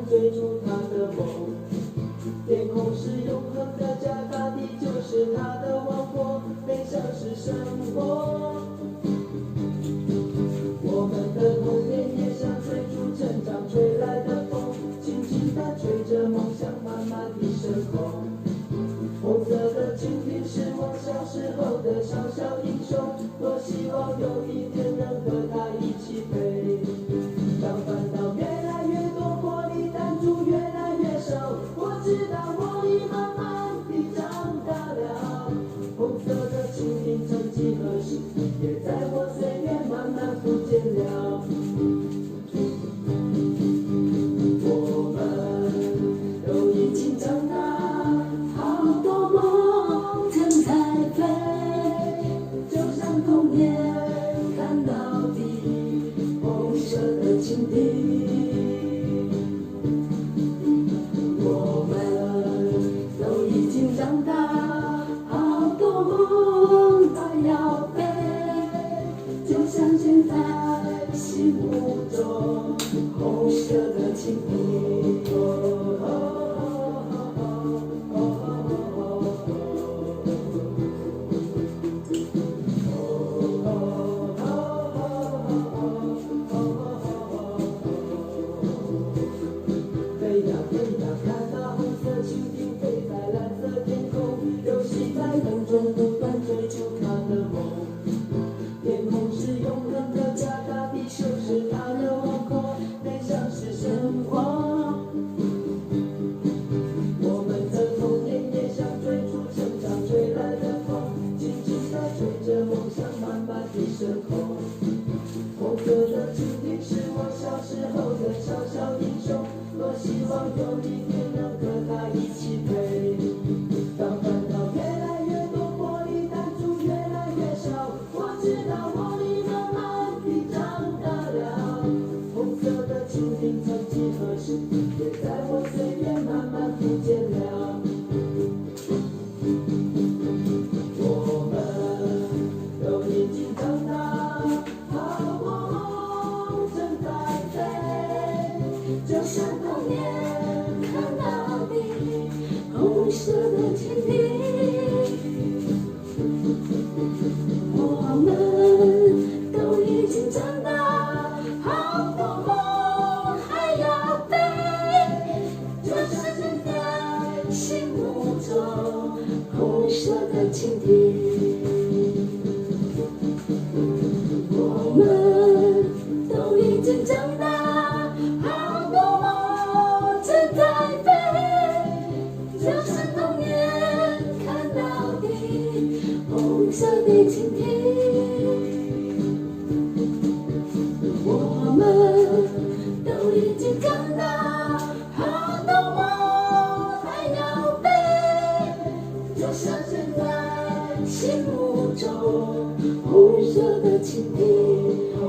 追逐他的梦，天空是永恒的家，大地就是他的王国，悲伤是生活。我们的童年也像追逐成长吹来的风，轻轻地吹着梦想慢慢地升空。红色的蜻蜓是我小时候的小小英雄，多希望有一天能和他一起飞。当烦恼越来越多，活力弹珠越来越少，我知道我已慢慢地长大了。红色的蜻蜓曾几何时，也在我岁月慢慢不见了。我们都已经长大，好多梦正在飞，就像童年看到的红色的蜻蜓。我们都已经长大，好多梦还要背，就像现在心目中红色的蜻蜓。飞呀飞呀，看那红色蜻蜓飞在蓝色天空，游戏在梦中不断追逐它的梦。天空是永恒的家，大地就是它的王国，悲伤是生活。我们的童年也像追逐成长吹来的风，轻轻地吹着梦想慢慢地升空。红色的蜻蜓是我小时候的小小英雄，多希望有一天能和他一起飞。当烦恼越来越多，活力弹珠越来越少，我知道我已慢慢地长大了。红色的蜻蜓曾几何时，也在我岁月慢慢不见了。我们都已经长大，好多梦正在飞，就像童年看到的红色的蜻蜓。我们都已经长大，好多梦还要飞，就像现在心目中红色的蜻蜓。我们都已经长大，好多梦正在飞，就像童年看到的红色的蜻蜓。我们都已经长大，好多梦还要飞，就像现在心目中红色的蜻蜓。哦